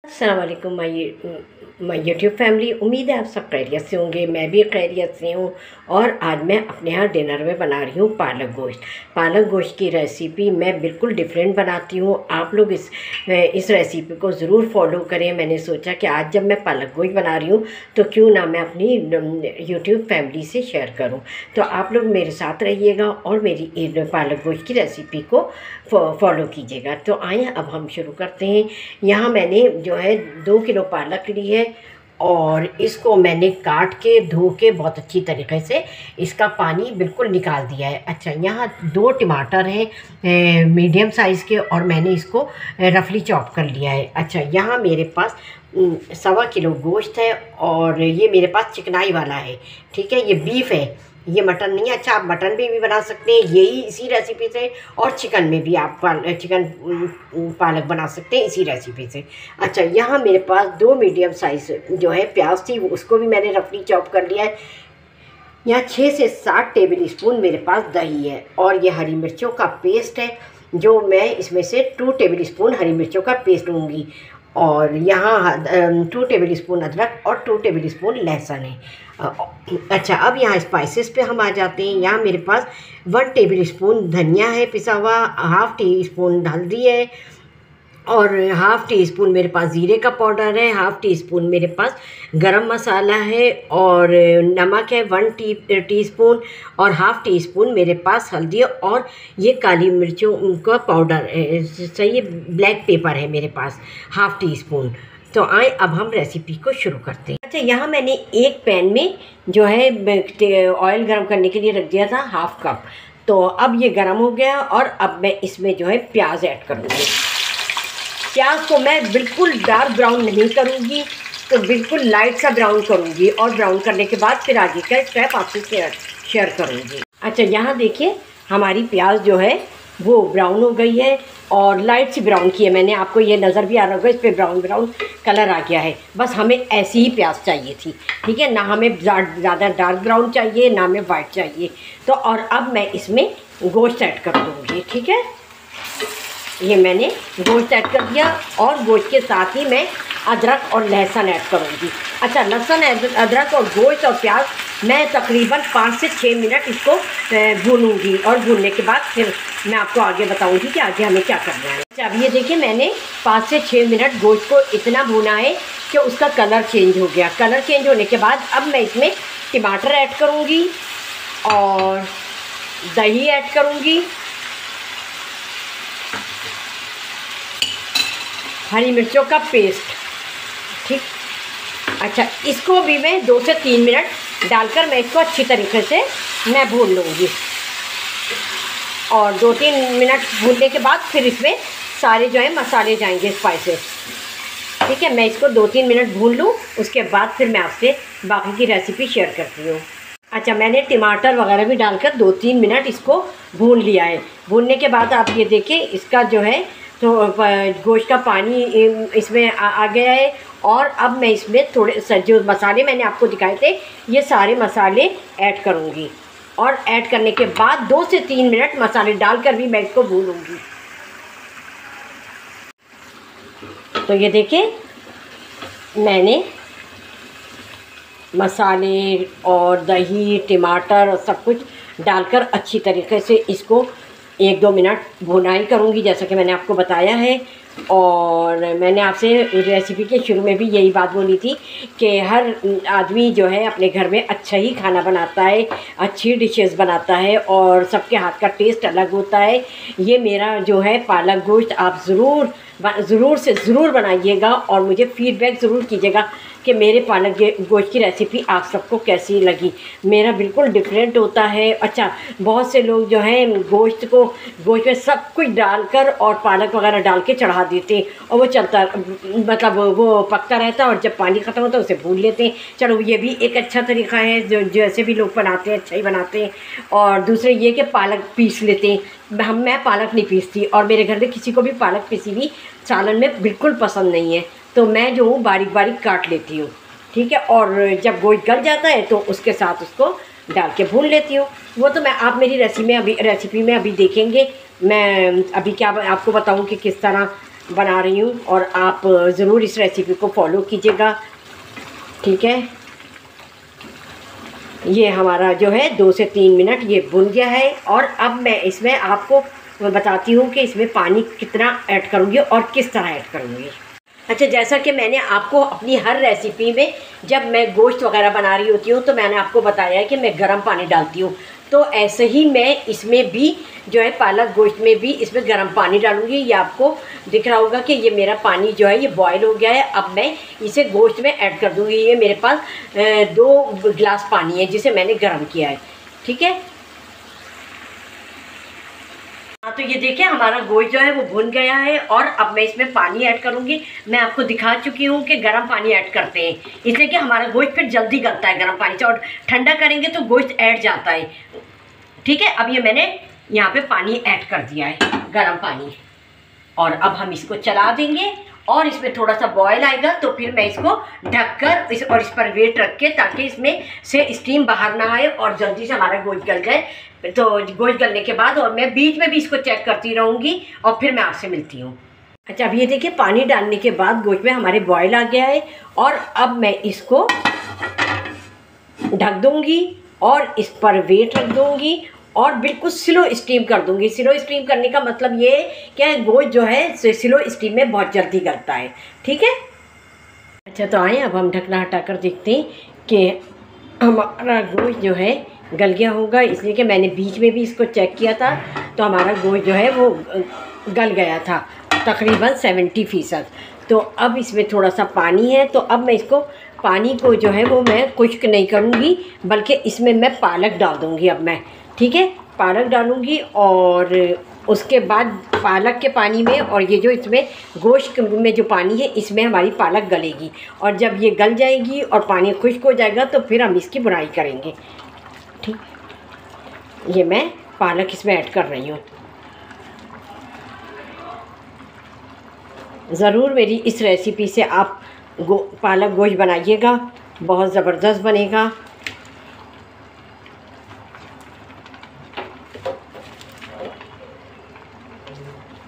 अस्सलाम वालेकुम my YouTube family. उम्मीद है आप सब खैरियत से होंगे। मैं भी खैरियत से हूँ। और आज मैं अपने यहाँ डिनर में बना रही हूँ पालक गोश्त। पालक गोश्त की रेसिपी मैं बिल्कुल डिफरेंट बनाती हूँ। आप लोग इस रेसिपी को ज़रूर फॉलो करें। मैंने सोचा कि आज जब मैं पालक गोश्त बना रही हूँ तो क्यों ना मैं अपनी यूट्यूब फैमिली से शेयर करूँ। तो आप लोग मेरे साथ रहिएगा और मेरी पालक गोश्त की रेसिपी को फॉलो कीजिएगा। तो आइए अब हम शुरू करते हैं। यहाँ मैंने जो है 2 किलो पालक ली है और इसको मैंने काट के धो के बहुत अच्छी तरीके से इसका पानी बिल्कुल निकाल दिया है। अच्छा, यहाँ 2 टमाटर हैं मीडियम साइज़ के और मैंने इसको रफली चॉप कर लिया है। अच्छा, यहाँ मेरे पास 1.25 किलो गोश्त है और ये मेरे पास चिकनाई वाला है। ठीक है, ये बीफ है, ये मटन नहीं है। अच्छा, आप मटन में भी बना सकते हैं यही इसी रेसिपी से, और चिकन में भी आप चिकन पालक बना सकते हैं इसी रेसिपी से। अच्छा, यहाँ मेरे पास 2 मीडियम साइज़ जो है प्याज थी, उसको भी मैंने रफली चॉप कर लिया है। यहाँ 6 से 7 टेबल स्पून मेरे पास दही है और ये हरी मिर्चों का पेस्ट है जो मैं इसमें से 2 टेबल स्पून हरी मिर्चों का पेस्ट लूँगी। और यहाँ 2 टेबल स्पून अदरक और 2 टेबल स्पून लहसुन है। अच्छा, अब यहाँ स्पाइसेस पे हम आ जाते हैं। यहाँ मेरे पास 1 टेबल स्पून धनिया है पिसा हुआ, हाफ़ टी स्पून हल्दी है और हाफ़ टी स्पून मेरे पास ज़ीरे का पाउडर है, हाफ़ टी स्पून मेरे पास गरम मसाला है और नमक है 1 टीस्पून और हाफ़ टी स्पून मेरे पास हल्दी और ये काली मिर्चों का पाउडर सही है, ब्लैक पेपर है मेरे पास हाफ़ टी स्पून। तो आए अब हम रेसिपी को शुरू करते हैं। अच्छा, यहाँ मैंने एक पैन में जो है ऑयल गर्म करने के लिए रख दिया था 1/2 कप। तो अब ये गर्म हो गया और अब मैं इसमें जो है प्याज ऐड करूँगी। प्याज को मैं बिल्कुल डार्क ब्राउन नहीं करूँगी, तो बिल्कुल लाइट सा ब्राउन करूँगी और ब्राउन करने के बाद फिर आगे का स्टेप आपसे शेयर करूँगी। अच्छा, यहाँ देखिए हमारी प्याज जो है वो ब्राउन हो गई है और लाइट सी ब्राउन की है मैंने, आपको ये नज़र भी आ रहा होगा, इस पर ब्राउन ब्राउन कलर आ गया है। बस हमें ऐसी ही प्याज चाहिए थी, ठीक है ना, हमें ज़्यादा डार्क ब्राउन चाहिए ना हमें वाइट चाहिए। तो और अब मैं इसमें गोश्त ऐड कर दूँगी। ठीक है, ये मैंने गोश्त ऐड कर दिया और गोश्त के साथ ही मैं अदरक और लहसुन ऐड करूँगी। अच्छा, लहसुन अदरक और गोश्त और प्याज मैं तकरीबन 5 से 6 मिनट इसको भूनूंगी और भूनने के बाद फिर मैं आपको आगे बताऊंगी कि आगे हमें क्या करना है। अच्छा, अब ये देखिए मैंने 5 से 6 मिनट गोश्त को इतना भूना है कि उसका कलर चेंज हो गया। कलर चेंज होने के बाद अब मैं इसमें टमाटर ऐड करूँगी और दही ऐड करूँगी, हरी मिर्चों का पेस्ट। ठीक, अच्छा, इसको भी मैं 2 से 3 मिनट डालकर मैं इसको अच्छी तरीके से मैं भून लूँगी और 2-3 मिनट भूनने के बाद फिर इसमें सारे जो है मसाले जाएंगे, स्पाइसेस। ठीक है, मैं इसको 2-3 मिनट भून लूँ, उसके बाद फिर मैं आपसे बाकी की रेसिपी शेयर करती हूँ। अच्छा, मैंने टमाटर वगैरह भी डालकर 2-3 मिनट इसको भून लिया है। भूनने के बाद आप ये देखिए इसका जो है तो गोश्त का पानी इसमें आ गया है और अब मैं इसमें थोड़े जो मसाले मैंने आपको दिखाए थे ये सारे मसाले ऐड करूँगी और ऐड करने के बाद 2 से 3 मिनट मसाले डालकर भी मैं इसको भूनूँगी। तो ये देखिए मैंने मसाले और दही टमाटर और सब कुछ डालकर अच्छी तरीके से इसको 1-2 मिनट भुनाई करूँगी जैसा कि मैंने आपको बताया है। और मैंने आपसे रेसिपी के शुरू में भी यही बात बोली थी कि हर आदमी जो है अपने घर में अच्छा ही खाना बनाता है, अच्छी डिशेस बनाता है और सबके हाथ का टेस्ट अलग होता है। ये मेरा जो है पालक गोश्त आप ज़रूर से ज़रूर बनाइएगा और मुझे फ़ीडबैक ज़रूर कीजिएगा कि मेरे पालक गोश्त की रेसिपी आप सबको कैसी लगी। मेरा बिल्कुल डिफरेंट होता है। अच्छा, बहुत से लोग जो हैं गोश्त में सब कुछ डालकर और पालक वगैरह डाल के चढ़ा देते हैं और वो चलता मतलब वो पकता रहता है और जब पानी ख़त्म होता है उसे भून लेते हैं। चलो, ये भी एक अच्छा तरीका है, जो जैसे भी लोग बनाते हैं अच्छा ही बनाते हैं। और दूसरे ये कि पालक पीस लेते हैं, मैं पालक नहीं पीसती और मेरे घर में किसी को भी पालक पीसी हुई सालन में बिल्कुल पसंद नहीं है, तो मैं जो हूँ बारीक बारीक काट लेती हूँ। ठीक है, और जब गोश्त गल जाता है तो उसके साथ उसको डाल के भून लेती हूँ। वो तो मैं आप मेरी रेसिपी में अभी देखेंगे। मैं अभी क्या आपको बताऊँ कि किस तरह बना रही हूँ और आप ज़रूर इस रेसिपी को फॉलो कीजिएगा, ठीक है। ये हमारा जो है 2 से 3 मिनट ये भुन गया है और अब मैं इसमें आपको बताती हूँ कि इसमें पानी कितना ऐड करूँगी और किस तरह ऐड करूँगी। अच्छा, जैसा कि मैंने आपको अपनी हर रेसिपी में जब मैं गोश्त वगैरह बना रही होती हूँ तो मैंने आपको बताया है कि मैं गर्म पानी डालती हूँ, तो ऐसे ही मैं इसमें भी जो है पालक गोश्त में भी इसमें गर्म पानी डालूँगी। ये आपको दिख रहा होगा कि ये मेरा पानी जो है ये बॉयल हो गया है। अब मैं इसे गोश्त में ऐड कर दूँगी। ये मेरे पास 2 गिलास पानी है जिसे मैंने गर्म किया है, ठीक है। हाँ, तो ये देखिए हमारा गोश्त जो है वो भुन गया है और अब मैं इसमें पानी ऐड करूँगी। मैं आपको दिखा चुकी हूँ कि गर्म पानी ऐड करते हैं इसलिए कि हमारा गोश्त फिर जल्दी गलता है गर्म पानी से, और ठंडा करेंगे तो गोश्त ऐड जाता है, ठीक है। अब ये मैंने यहाँ पे पानी ऐड कर दिया है, गर्म पानी, और अब हम इसको चला देंगे और इसमें थोड़ा सा बॉयल आएगा तो फिर मैं इसको ढककर इस पर वेट रख के, ताकि इसमें से स्टीम बाहर ना आए और जल्दी से हमारा गोश्त गल जाए। तो गोश्त गलने के बाद और मैं बीच में भी इसको चेक करती रहूँगी और फिर मैं आपसे मिलती हूँ। अच्छा, अब ये देखिए पानी डालने के बाद गोश्त में हमारे बॉयल आ गया है और अब मैं इसको ढक दूँगी और इस पर वेट रख दूँगी और बिल्कुल स्लो स्टीम कर दूँगी। स्लो स्टीम करने का मतलब ये कि गोश्त जो है स्लो स्टीम में बहुत जल्दी गलता है, ठीक है। अच्छा, तो आए अब हम ढकना हटाकर देखते हैं कि हमारा गोश्त जो है गल गया होगा, इसलिए कि मैंने बीच में भी इसको चेक किया था तो हमारा गोश्त जो है वो गल गया था तकरीबन 70%। तो अब इसमें थोड़ा सा पानी है, तो अब मैं इसको पानी को जो है वो मैं खुश्क नहीं करूँगी बल्कि इसमें मैं पालक डाल दूँगी। अब मैं, ठीक है, पालक डालूँगी और उसके बाद पालक के पानी में और ये जो इसमें गोश्त में जो पानी है इसमें हमारी पालक गलेगी, और जब ये गल जाएगी और पानी खुश्क हो जाएगा तो फिर हम इसकी बुनाई करेंगे, ठीक। ये मैं पालक इसमें ऐड कर रही हूँ। ज़रूर मेरी इस रेसिपी से आप पालक गोश्त बनाइएगा, बहुत ज़बरदस्त बनेगा।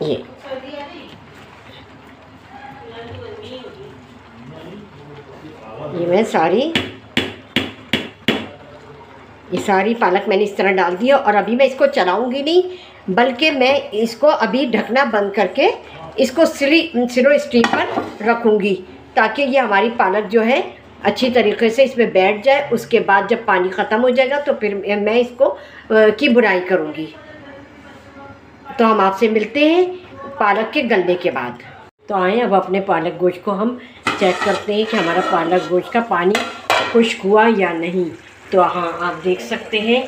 ये मैं ये सारी पालक मैंने इस तरह डाल दिया और अभी मैं इसको चलाऊंगी नहीं, बल्कि मैं इसको अभी ढकना बंद करके इसको स्लो स्टीम पर रखूंगी ताकि ये हमारी पालक जो है अच्छी तरीके से इसमें बैठ जाए। उसके बाद जब पानी ख़त्म हो जाएगा तो फिर मैं इसको की बुनाई करूंगी। तो हम आपसे मिलते हैं पालक के गलने के बाद। तो आए अब अपने पालक गोश्त को हम चेक करते हैं कि हमारा पालक गोश्त का पानी खुश्क हुआ या नहीं। तो हाँ, आप देख सकते हैं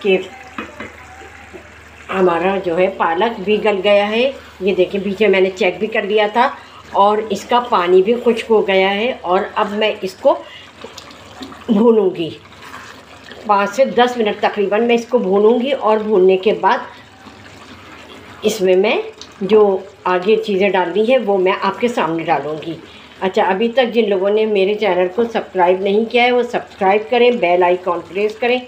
कि हमारा जो है पालक भी गल गया है। ये देखिए, बीच में मैंने चेक भी कर लिया था और इसका पानी भी खुश्क हो गया है। और अब मैं इसको भूनूंगी 5 से 10 मिनट तकरीबन मैं इसको भूनूंगी, और भूनने के बाद इसमें मैं जो आगे चीज़ें डालनी है वो मैं आपके सामने डालूंगी। अच्छा, अभी तक जिन लोगों ने मेरे चैनल को सब्सक्राइब नहीं किया है वो सब्सक्राइब करें, बेल आइकॉन प्रेस करें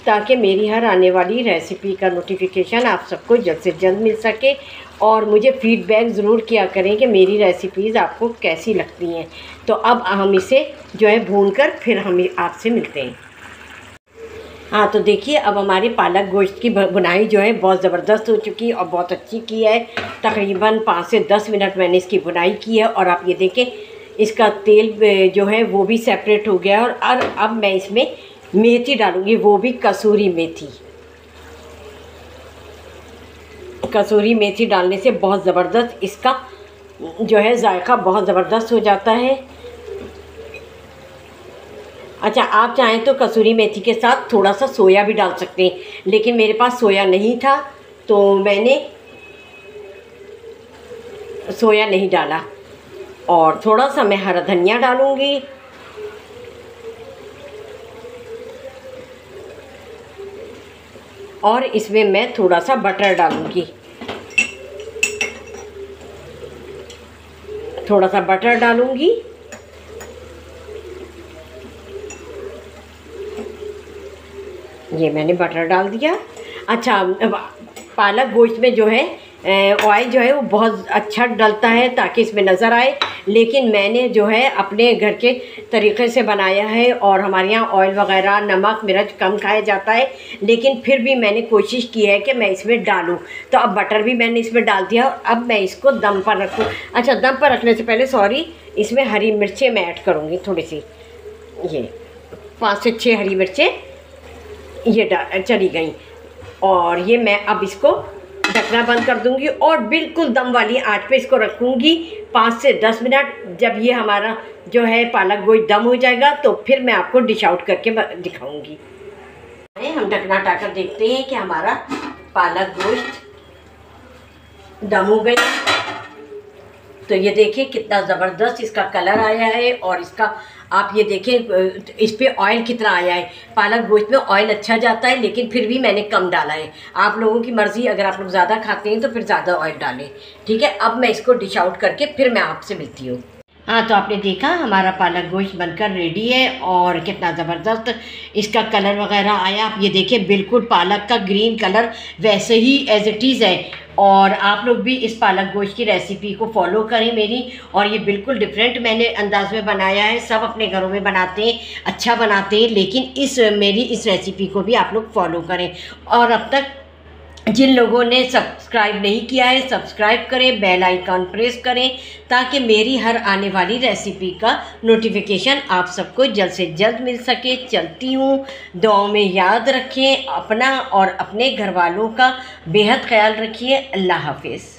ताकि मेरी हर आने वाली रेसिपी का नोटिफिकेशन आप सबको जल्द से जल्द मिल सके। और मुझे फ़ीडबैक ज़रूर किया करें कि मेरी रेसिपीज़ आपको कैसी लगती हैं। तो अब हम इसे जो है भूनकर फिर हम आपसे मिलते हैं। हाँ, तो देखिए अब हमारी पालक गोश्त की बुनाई जो है बहुत ज़बरदस्त हो चुकी है और बहुत अच्छी की है। तकरीबन 5 से 10 मिनट मैंने इसकी बुनाई की है और आप ये देखें इसका तेल जो है वो भी सेपरेट हो गया। और अब मैं इसमें मेथी डालूँगी, वो भी कसूरी मेथी। कसूरी मेथी डालने से बहुत ज़बरदस्त इसका जो है जायका बहुत ज़बरदस्त हो जाता है। अच्छा, आप चाहें तो कसूरी मेथी के साथ थोड़ा सा सोया भी डाल सकते हैं, लेकिन मेरे पास सोया नहीं था तो मैंने सोया नहीं डाला। और थोड़ा सा मैं हरा धनिया डालूँगी। और इसमें मैं थोड़ा सा बटर डालूँगी, थोड़ा सा बटर डालूँगी। ये मैंने बटर डाल दिया। अच्छा, पालक गोश्त में जो है ऑयल जो है वो बहुत अच्छा डलता है ताकि इसमें नज़र आए, लेकिन मैंने जो है अपने घर के तरीक़े से बनाया है और हमारे यहाँ ऑयल वगैरह नमक मिर्च कम खाया जाता है, लेकिन फिर भी मैंने कोशिश की है कि मैं इसमें डालूँ। तो अब बटर भी मैंने इसमें डाल दिया और अब मैं इसको दम पर रखूँ। अच्छा, दम पर रखने से पहले इसमें हरी मिर्चें मैं ऐड करूँगी थोड़ी सी, ये 5 से 6 हरी मिर्चें ये चली गई, और ये मैं अब इसको ढकना बंद कर दूंगी और बिल्कुल दम वाली आंच पे इसको रखूंगी 5 से 10 मिनट। जब ये हमारा जो है पालक गोश्त दम हो जाएगा तो फिर मैं आपको डिश आउट करके दिखाऊंगी। हम ढकना हटाकर देखते हैं कि हमारा पालक गोश्त दम हो गया। तो ये देखिए कितना ज़बरदस्त इसका कलर आया है, और इसका आप ये देखें इस पे ऑयल कितना आया है। पालक गोश्त में ऑयल अच्छा जाता है, लेकिन फिर भी मैंने कम डाला है। आप लोगों की मर्ज़ी, अगर आप लोग ज़्यादा खाते हैं तो फिर ज़्यादा ऑयल डालें। ठीक है, अब मैं इसको डिश आउट करके फिर मैं आपसे मिलती हूँ। हाँ, तो आपने देखा हमारा पालक गोश्त बनकर रेडी है और कितना ज़बरदस्त इसका कलर वगैरह आया। आप ये देखिए बिल्कुल पालक का ग्रीन कलर वैसे ही एज इट इज़ है। और आप लोग भी इस पालक गोश्त की रेसिपी को फॉलो करें मेरी, और ये बिल्कुल डिफरेंट मैंने अंदाज में बनाया है। सब अपने घरों में बनाते हैं, अच्छा बनाते हैं, लेकिन मेरी इस रेसिपी को भी आप लोग फॉलो करें। और अब तक जिन लोगों ने सब्सक्राइब नहीं किया है, सब्सक्राइब करें, बेल आइकन प्रेस करें, ताकि मेरी हर आने वाली रेसिपी का नोटिफिकेशन आप सबको जल्द से जल्द मिल सके। चलती हूँ, दुआओं में याद रखें अपना और अपने घर वालों का बेहद ख्याल रखिए। अल्लाह हाफिज़।